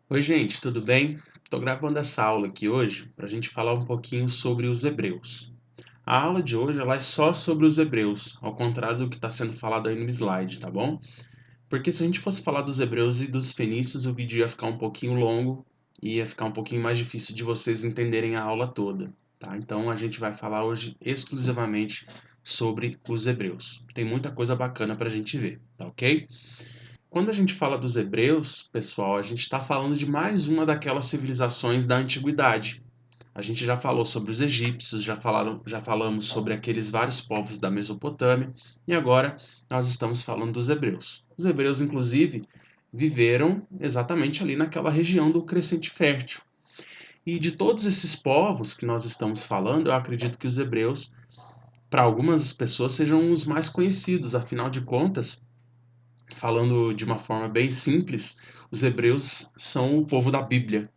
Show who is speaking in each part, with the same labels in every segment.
Speaker 1: Oi, gente, tudo bem? Estou gravando essa aula aqui hoje para a gente falar um pouquinho sobre os hebreus. A aula de hoje ela é só sobre os hebreus, ao contrário do que está sendo falado aí no slide, tá bom? Porque se a gente fosse falar dos hebreus e dos fenícios, o vídeo ia ficar um pouquinho longo e ia ficar um pouquinho mais difícil de vocês entenderem a aula toda, tá? Então a gente vai falar hoje exclusivamente sobre os hebreus. Tem muita coisa bacana para a gente ver, tá ok? Quando a gente fala dos hebreus, pessoal, a gente está falando de mais uma daquelas civilizações da antiguidade. A gente já falou sobre os egípcios, já falamos sobre aqueles vários povos da Mesopotâmia, e agora nós estamos falando dos hebreus. Os hebreus, inclusive, viveram exatamente ali naquela região do Crescente Fértil. E de todos esses povos que nós estamos falando, eu acredito que os hebreus, para algumas pessoas, sejam os mais conhecidos, afinal de contas, falando de uma forma bem simples, os hebreus são o povo da Bíblia.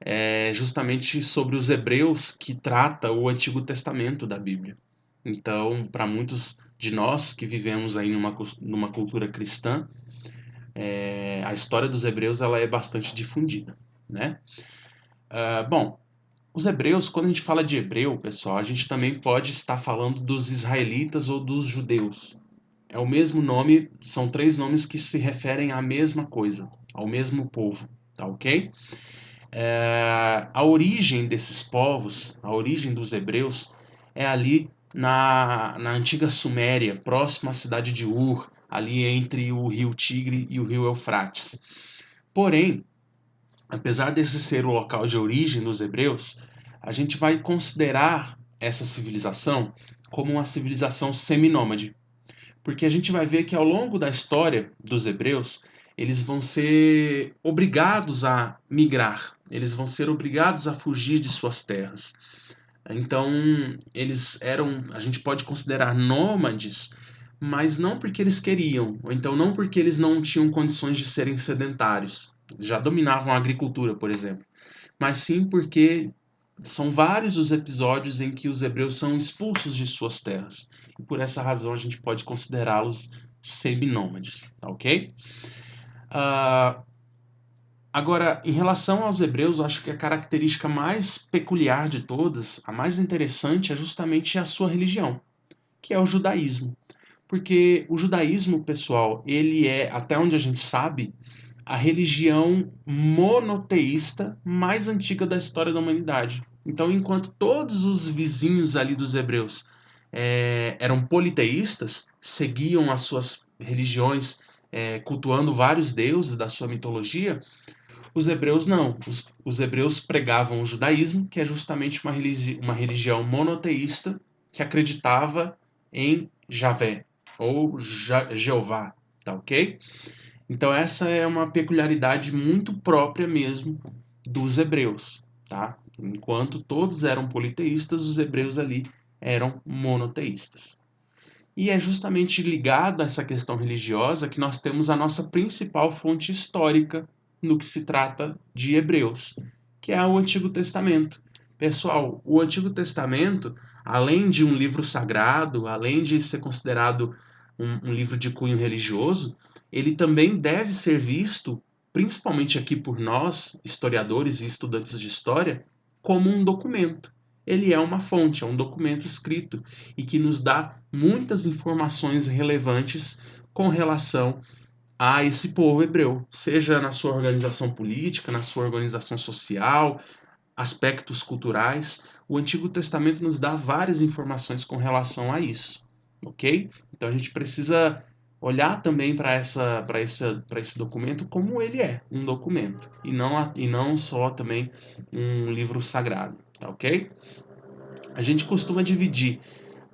Speaker 1: É justamente sobre os hebreus que trata o Antigo Testamento da Bíblia. Então, para muitos de nós que vivemos aí numa cultura cristã, a história dos hebreus ela é bastante difundida, né? Bom, os hebreus, quando a gente fala de hebreu, pessoal, a gente também pode estar falando dos israelitas ou dos judeus. É o mesmo nome, são três nomes que se referem à mesma coisa, ao mesmo povo, tá ok? A origem desses povos, a origem dos hebreus, é ali na antiga Suméria, próximo à cidade de Ur, ali entre o rio Tigre e o rio Eufrates. Porém, apesar desse ser o local de origem dos hebreus, a gente vai considerar essa civilização como uma civilização seminômade, porque a gente vai ver que ao longo da história dos hebreus, eles vão ser obrigados a migrar, eles vão ser obrigados a fugir de suas terras. Então, eles eram, a gente pode considerar nômades, mas não porque eles queriam, ou então não porque eles não tinham condições de serem sedentários, já dominavam a agricultura, por exemplo, mas sim porque são vários os episódios em que os hebreus são expulsos de suas terras. E por essa razão a gente pode considerá-los seminômades, tá ok? Ah, Agora, em relação aos hebreus, eu acho que a característica mais peculiar de todas, a mais interessante, é justamente a sua religião, que é o judaísmo. Porque o judaísmo, pessoal, ele é, até onde a gente sabe, a religião monoteísta mais antiga da história da humanidade. Então, enquanto todos os vizinhos ali dos hebreus eram politeístas, seguiam as suas religiões, cultuando vários deuses da sua mitologia, os hebreus não. Os hebreus pregavam o judaísmo, que é justamente uma religião monoteísta que acreditava em Javé, ou Jeová, tá ok? Então essa é uma peculiaridade muito própria mesmo dos hebreus, tá? Enquanto todos eram politeístas, os hebreus ali eram monoteístas. E é justamente ligado a essa questão religiosa que nós temos a nossa principal fonte histórica no que se trata de Hebreus, que é o Antigo Testamento. Pessoal, o Antigo Testamento, além de um livro sagrado, além de ser considerado um livro de cunho religioso, ele também deve ser visto, principalmente aqui por nós, historiadores e estudantes de história, como um documento. Ele é uma fonte, é um documento escrito e que nos dá muitas informações relevantes com relação a esse povo hebreu, seja na sua organização política, na sua organização social, aspectos culturais. O Antigo Testamento nos dá várias informações com relação a isso, ok? Então a gente precisa olhar também para esse documento como ele é, um documento, e não só também um livro sagrado, tá ok? A gente costuma dividir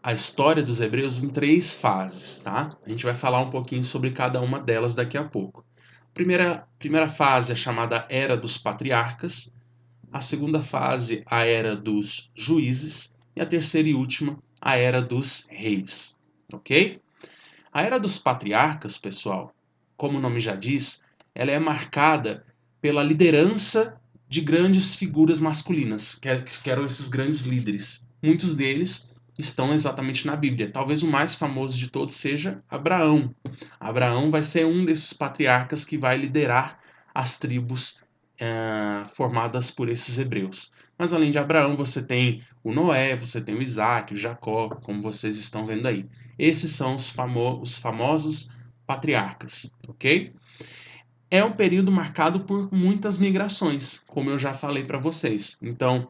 Speaker 1: a história dos hebreus em três fases, tá? A gente vai falar um pouquinho sobre cada uma delas daqui a pouco. Primeira fase é chamada Era dos Patriarcas, a segunda fase, a Era dos Juízes, e a terceira e última, a Era dos Reis, ok? A Era dos Patriarcas, pessoal, como o nome já diz, ela é marcada pela liderança de grandes figuras masculinas, que eram esses grandes líderes. Muitos deles estão exatamente na Bíblia. Talvez o mais famoso de todos seja Abraão. Abraão vai ser um desses patriarcas que vai liderar as tribos formadas por esses hebreus. Mas além de Abraão, você tem o Noé, você tem o Isaac, o Jacó, como vocês estão vendo aí. Esses são os famosos patriarcas, ok? É um período marcado por muitas migrações, como eu já falei para vocês. Então,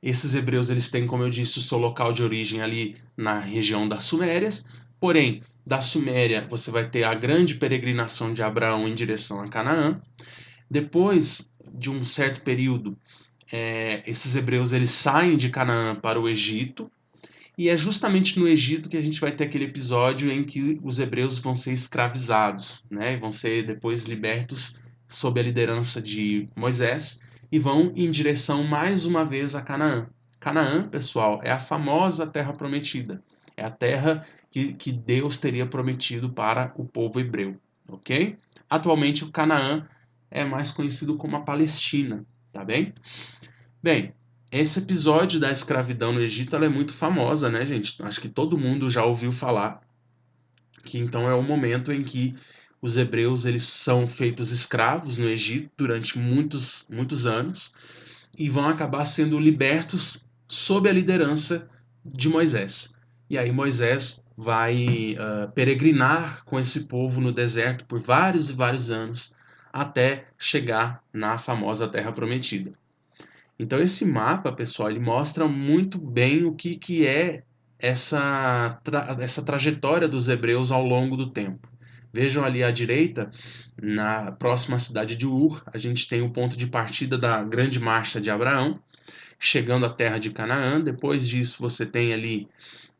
Speaker 1: esses hebreus eles têm, como eu disse, o seu local de origem ali na região das Sumérias. Porém, da Suméria você vai ter a grande peregrinação de Abraão em direção a Canaã. Depois de um certo período, esses hebreus eles saem de Canaã para o Egito. E é justamente no Egito que a gente vai ter aquele episódio em que os hebreus vão ser escravizados, né? Vão ser depois libertos sob a liderança de Moisés e vão em direção mais uma vez a Canaã. Canaã, pessoal, é a famosa terra prometida. É a terra que Deus teria prometido para o povo hebreu, ok? Atualmente o Canaã é mais conhecido como a Palestina, tá bem? Bem, esse episódio da escravidão no Egito ela é muito famosa, né, gente? Acho que todo mundo já ouviu falar que então é o momento em que os hebreus eles são feitos escravos no Egito durante muitos anos e vão acabar sendo libertos sob a liderança de Moisés. E aí Moisés vai peregrinar com esse povo no deserto por vários e vários anos até chegar na famosa Terra Prometida. Então esse mapa, pessoal, ele mostra muito bem o que é essa trajetória dos hebreus ao longo do tempo. Vejam ali à direita, na próxima cidade de Ur, a gente tem o ponto de partida da grande marcha de Abraão, chegando à terra de Canaã. Depois disso, você tem ali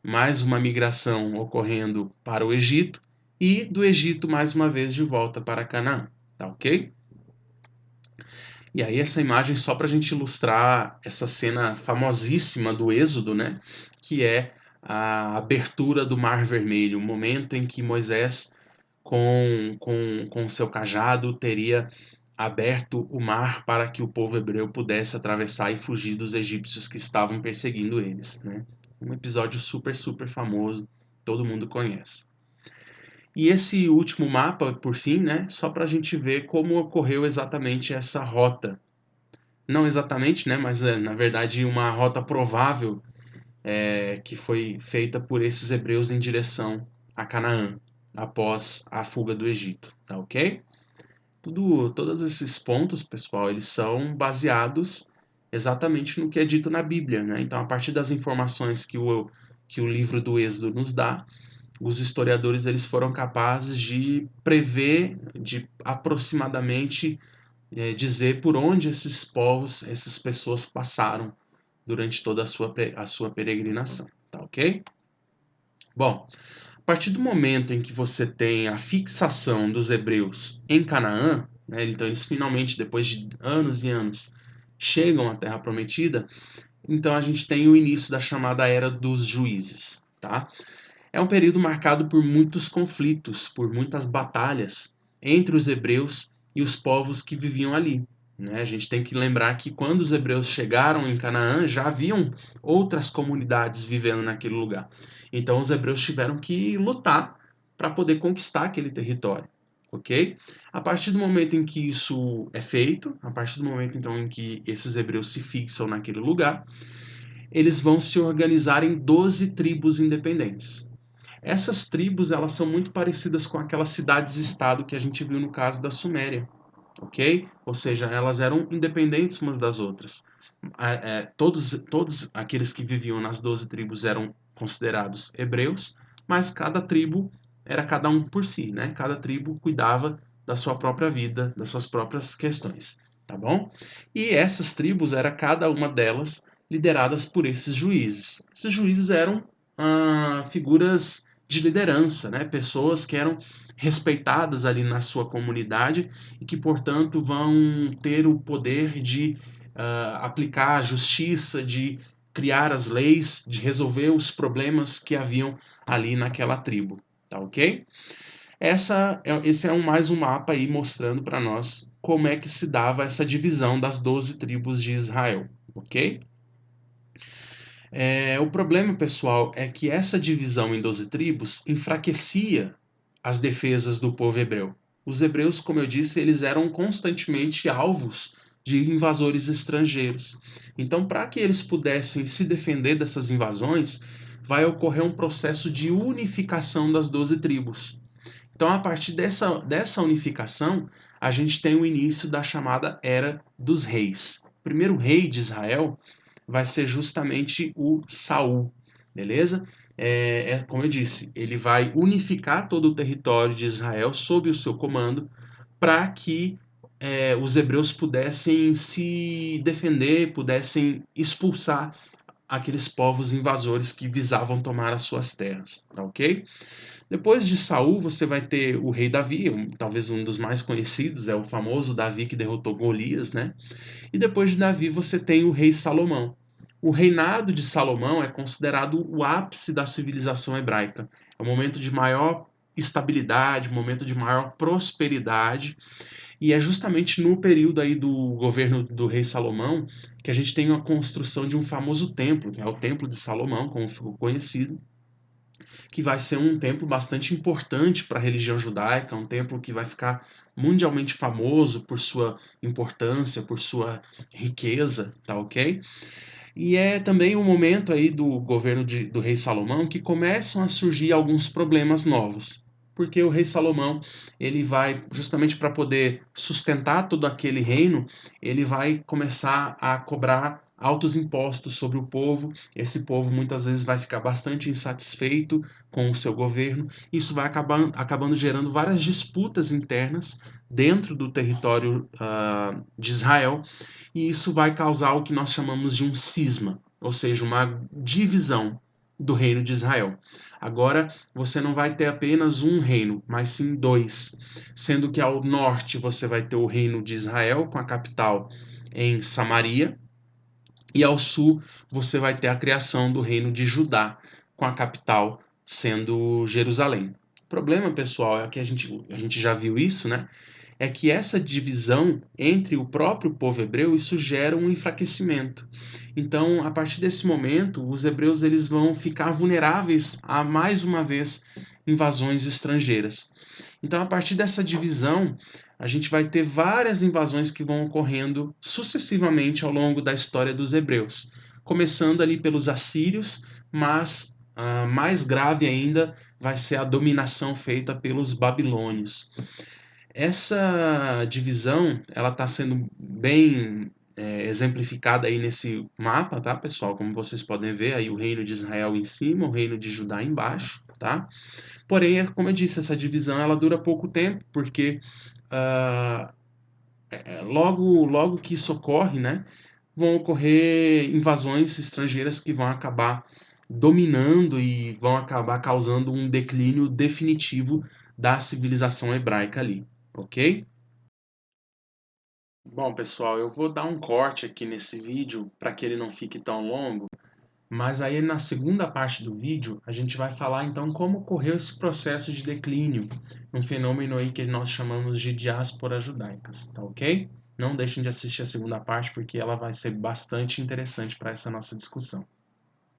Speaker 1: mais uma migração ocorrendo para o Egito, e do Egito, mais uma vez, de volta para Canaã. Tá ok? E aí essa imagem só para a gente ilustrar essa cena famosíssima do Êxodo, né? Que é a abertura do Mar Vermelho, o momento em que Moisés, com seu cajado, teria aberto o mar para que o povo hebreu pudesse atravessar e fugir dos egípcios que estavam perseguindo eles, né? Um episódio super, super famoso, todo mundo conhece. E esse último mapa, por fim, né? Só para a gente ver como ocorreu exatamente essa rota, não exatamente, né, mas na verdade uma rota provável que foi feita por esses hebreus em direção a Canaã após a fuga do Egito, tá ok? Todos esses pontos, pessoal, eles são baseados exatamente no que é dito na Bíblia, né? Então, a partir das informações que o livro do Êxodo nos dá, os historiadores eles foram capazes de prever, de aproximadamente dizer por onde esses povos, essas pessoas passaram durante toda a sua peregrinação, tá ok? Bom, a partir do momento em que você tem a fixação dos hebreus em Canaã, né, então eles finalmente, depois de anos e anos, chegam à Terra Prometida, então a gente tem o início da chamada Era dos Juízes, tá? É um período marcado por muitos conflitos, por muitas batalhas entre os hebreus e os povos que viviam ali, né? A gente tem que lembrar que quando os hebreus chegaram em Canaã, já haviam outras comunidades vivendo naquele lugar. Então os hebreus tiveram que lutar para poder conquistar aquele território, ok? A partir do momento em que isso é feito, a partir do momento então em que esses hebreus se fixam naquele lugar, eles vão se organizar em 12 tribos independentes. Essas tribos elas são muito parecidas com aquelas cidades-estado que a gente viu no caso da Suméria, ok? Ou seja, elas eram independentes umas das outras. Todos aqueles que viviam nas 12 tribos eram considerados hebreus, mas cada tribo era cada um por si, né? Cada tribo cuidava da sua própria vida, das suas próprias questões, tá bom? E essas tribos, era cada uma delas lideradas por esses juízes. Esses juízes eram figuras de liderança, né? Pessoas que eram respeitadas ali na sua comunidade e que, portanto, vão ter o poder de aplicar a justiça, de criar as leis, de resolver os problemas que haviam ali naquela tribo, tá ok? Esse é mais um mapa aí mostrando para nós como é que se dava essa divisão das 12 tribos de Israel, ok? O problema, pessoal, é que essa divisão em 12 tribos enfraquecia as defesas do povo hebreu. os hebreus, como eu disse, eles eram constantemente alvos de invasores estrangeiros. Então, para que eles pudessem se defender dessas invasões, vai ocorrer um processo de unificação das 12 tribos. Então, a partir dessa unificação, a gente tem o início da chamada Era dos Reis. O primeiro rei de Israel vai ser justamente o Saul, beleza? Como eu disse, ele vai unificar todo o território de Israel sob o seu comando para que os hebreus pudessem se defender, pudessem expulsar aqueles povos invasores que visavam tomar as suas terras, tá ok? Depois de Saul, você vai ter o rei Davi, talvez um dos mais conhecidos, é o famoso Davi que derrotou Golias, né? E depois de Davi, você tem o rei Salomão. O reinado de Salomão é considerado o ápice da civilização hebraica. É o momento de maior estabilidade, momento de maior prosperidade, e é justamente no período aí do governo do rei Salomão que a gente tem a construção de um famoso templo, que é o Templo de Salomão, como ficou conhecido, que vai ser um templo bastante importante para a religião judaica, um templo que vai ficar mundialmente famoso por sua importância, por sua riqueza, tá ok? E é também um momento aí do governo do rei Salomão que começam a surgir alguns problemas novos. Porque o rei Salomão, ele vai, justamente para poder sustentar todo aquele reino, ele vai começar a cobrar altos impostos sobre o povo. Esse povo muitas vezes vai ficar bastante insatisfeito com o seu governo. Isso vai acabando gerando várias disputas internas dentro do território de Israel, e isso vai causar o que nós chamamos de um cisma, ou seja, uma divisão do reino de Israel. Agora você não vai ter apenas um reino, mas sim dois, sendo que ao norte você vai ter o reino de Israel com a capital em Samaria, e ao sul você vai ter a criação do reino de Judá com a capital sendo Jerusalém. O problema, pessoal, é que a gente já viu isso, né? É que essa divisão entre o próprio povo hebreu, isso gera um enfraquecimento. Então, a partir desse momento, os hebreus eles vão ficar vulneráveis a mais uma vez invasões estrangeiras. Então, a partir dessa divisão, a gente vai ter várias invasões que vão ocorrendo sucessivamente ao longo da história dos hebreus, começando ali pelos assírios, mas mais grave ainda vai ser a dominação feita pelos babilônios. Essa divisão, ela está sendo bem exemplificada aí nesse mapa, tá, pessoal? Como vocês podem ver, aí o reino de Israel em cima, o reino de Judá embaixo, tá? Porém, como eu disse, essa divisão ela dura pouco tempo, porque uh, logo que isso ocorre, né, vão ocorrer invasões estrangeiras que vão acabar dominando e vão acabar causando um declínio definitivo da civilização hebraica ali, ok? Bom, pessoal, eu vou dar um corte aqui nesse vídeo para que ele não fique tão longo, mas aí na segunda parte do vídeo a gente vai falar então como ocorreu esse processo de declínio, um fenômeno aí que nós chamamos de diáspora judaicas, tá ok? Não deixem de assistir a segunda parte porque ela vai ser bastante interessante para essa nossa discussão.